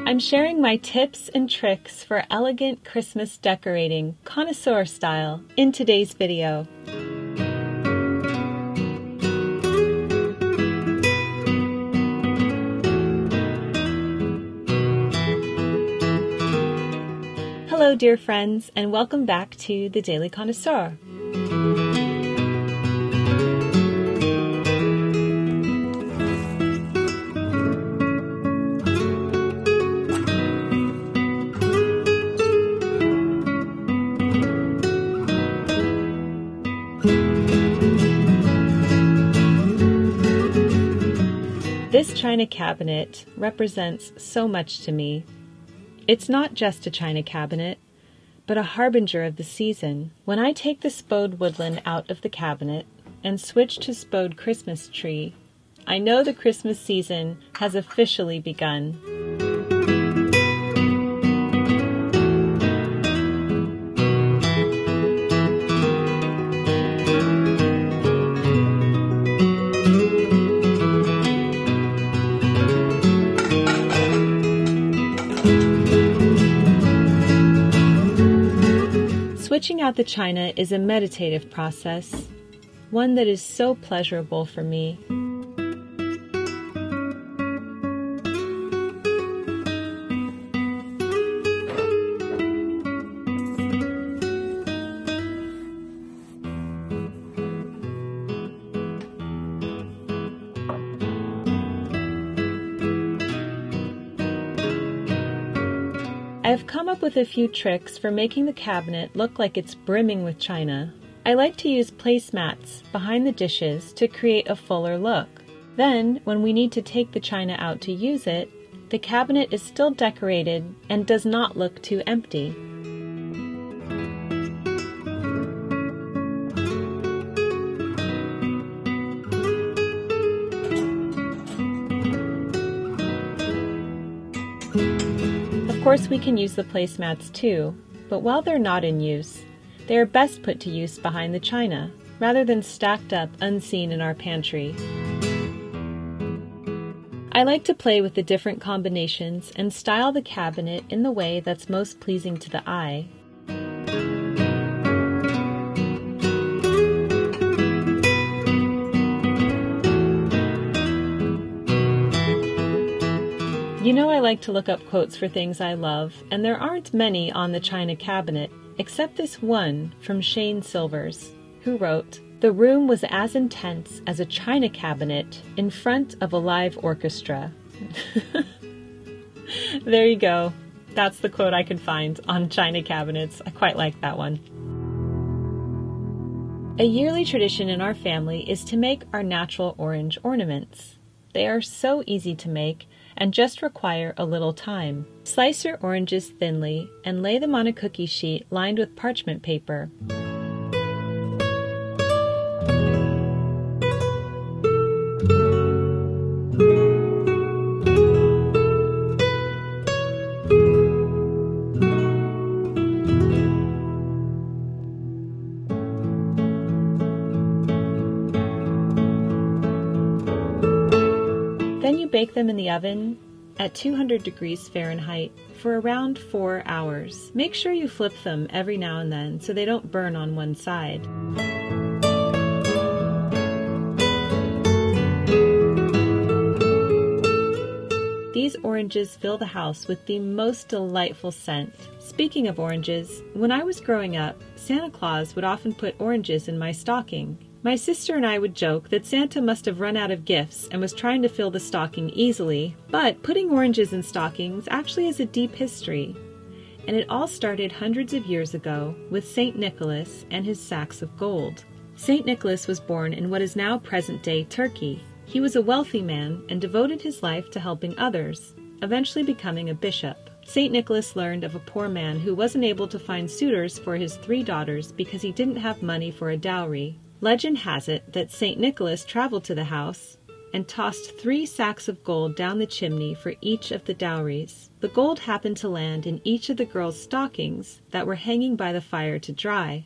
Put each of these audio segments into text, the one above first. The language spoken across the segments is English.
I'm sharing my tips and tricks for elegant Christmas decorating, Connoisseur style, in today's video. Hello dear friends, and welcome back to the Daily Connoisseur. This china cabinet represents so much to me. It's not just a china cabinet, but a harbinger of the season. When I take the spode woodland out of the cabinet and switch to spode Christmas tree, I know the Christmas season has officially begun. Switching out the china is a meditative process, one that is so pleasurable for me. I've come up with a few tricks for making the cabinet look like it's brimming with china. I like to use placemats behind the dishes to create a fuller look. Then, when we need to take the china out to use it, the cabinet is still decorated and does not look too empty. Of course, we can use the placemats too, but while they're not in use, they are best put to use behind the china, rather than stacked up unseen in our pantry. I like to play with the different combinations and style the cabinet in the way that's most pleasing to the eye. You know I like to look up quotes for things I love, and there aren't many on the china cabinet, except this one from Shane Silvers, who wrote, "The room was as intense as a china cabinet in front of a live orchestra." There you go. That's the quote I could find on china cabinets. I quite like that one. A yearly tradition in our family is to make our natural orange ornaments. They are so easy to make and just require a little time. Slice your oranges thinly and lay them on a cookie sheet lined with parchment paper. Then you bake them in the oven at 200 degrees Fahrenheit for around 4 hours. Make sure you flip them every now and then so they don't burn on one side. These oranges fill the house with the most delightful scent. Speaking of oranges, when I was growing up, Santa Claus would often put oranges in my stocking. My sister and I would joke that Santa must have run out of gifts and was trying to fill the stocking easily, but putting oranges in stockings actually has a deep history. And it all started hundreds of years ago with St. Nicholas and his sacks of gold. St. Nicholas was born in what is now present-day Turkey. He was a wealthy man and devoted his life to helping others, eventually becoming a bishop. St. Nicholas learned of a poor man who wasn't able to find suitors for his 3 daughters because he didn't have money for a dowry. Legend has it that St. Nicholas traveled to the house and tossed 3 sacks of gold down the chimney for each of the dowries. The gold happened to land in each of the girls' stockings that were hanging by the fire to dry.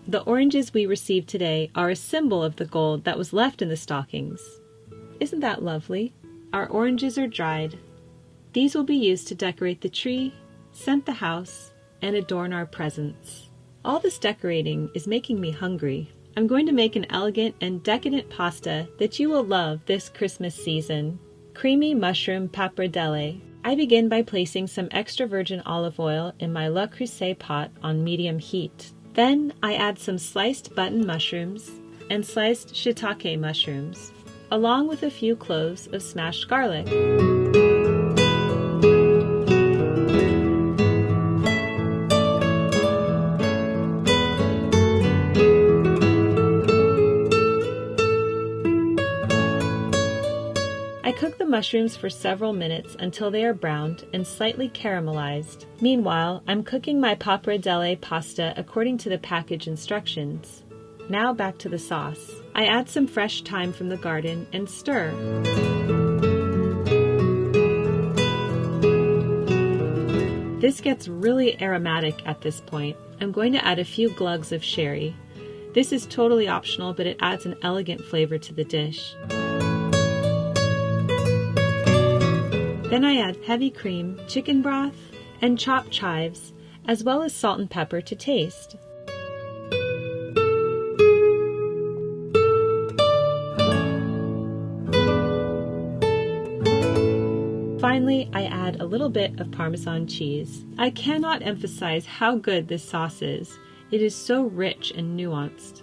The oranges we receive today are a symbol of the gold that was left in the stockings. Isn't that lovely? Our oranges are dried, These will be used to decorate the tree, scent the house, and adorn our presents. All this decorating is making me hungry. I'm going to make an elegant and decadent pasta that you will love this Christmas season. Creamy mushroom pappardelle. I begin by placing some extra virgin olive oil in my Le Creuset pot on medium heat. Then I add some sliced button mushrooms and sliced shiitake mushrooms, along with a few cloves of smashed garlic. I cook the mushrooms for several minutes until they are browned and slightly caramelized. Meanwhile, I'm cooking my pappardelle pasta according to the package instructions. Now back to the sauce. I add some fresh thyme from the garden and stir. This gets really aromatic at this point. I'm going to add a few glugs of sherry. This is totally optional, but it adds an elegant flavor to the dish. Then I add heavy cream, chicken broth, and chopped chives, as well as salt and pepper to taste. Finally, I add a little bit of Parmesan cheese. I cannot emphasize how good this sauce is. It is so rich and nuanced.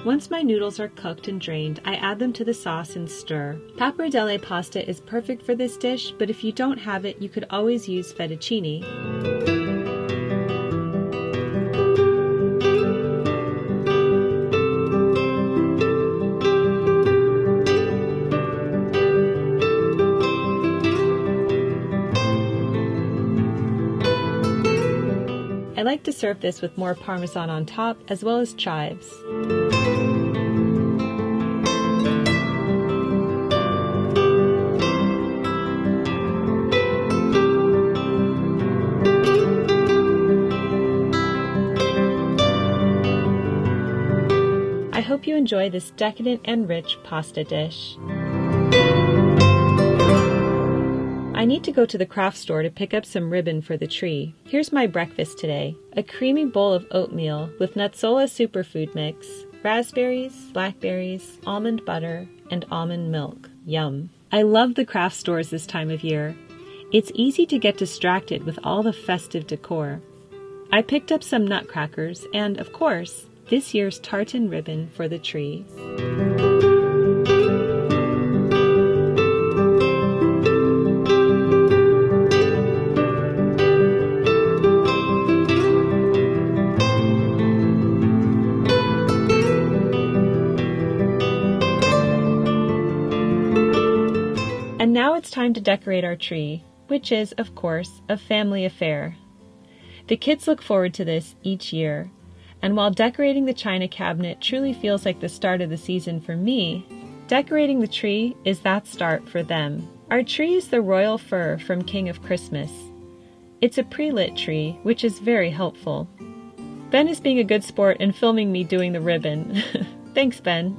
Once my noodles are cooked and drained, I add them to the sauce and stir. Pappardelle pasta is perfect for this dish, but if you don't have it, you could always use fettuccine. I like to serve this with more Parmesan on top, as well as chives. I hope you enjoy this decadent and rich pasta dish. I need to go to the craft store to pick up some ribbon for the tree. Here's my breakfast today. A creamy bowl of oatmeal with Nutsola superfood mix, raspberries, blackberries, almond butter, and almond milk. Yum. I love the craft stores this time of year. It's easy to get distracted with all the festive decor. I picked up some nutcrackers and, of course, this year's tartan ribbon for the tree. And now it's time to decorate our tree, which is, of course, a family affair. The kids look forward to this each year, and while decorating the china cabinet truly feels like the start of the season for me, decorating the tree is that start for them. Our tree is the royal fir from King of Christmas. It's a pre-lit tree, which is very helpful. Ben is being a good sport and filming me doing the ribbon. Thanks, Ben.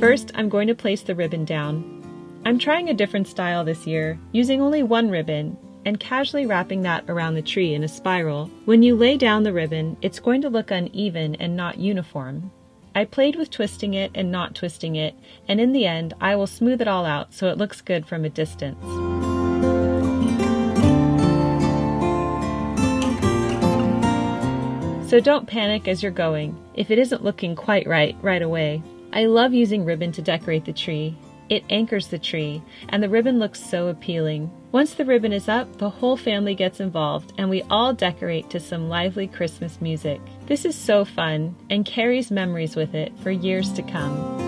First, I'm going to place the ribbon down. I'm trying a different style this year, using only one ribbon and casually wrapping that around the tree in a spiral. When you lay down the ribbon, it's going to look uneven and not uniform. I played with twisting it and not twisting it, and in the end, I will smooth it all out so it looks good from a distance. So don't panic as you're going if it isn't looking quite right away. I love using ribbon to decorate the tree. It anchors the tree, and the ribbon looks so appealing. Once the ribbon is up, the whole family gets involved, and we all decorate to some lively Christmas music. This is so fun, and carries memories with it for years to come.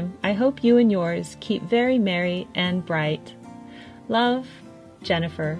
time, I hope you and yours keep very merry and bright. Love, Jennifer.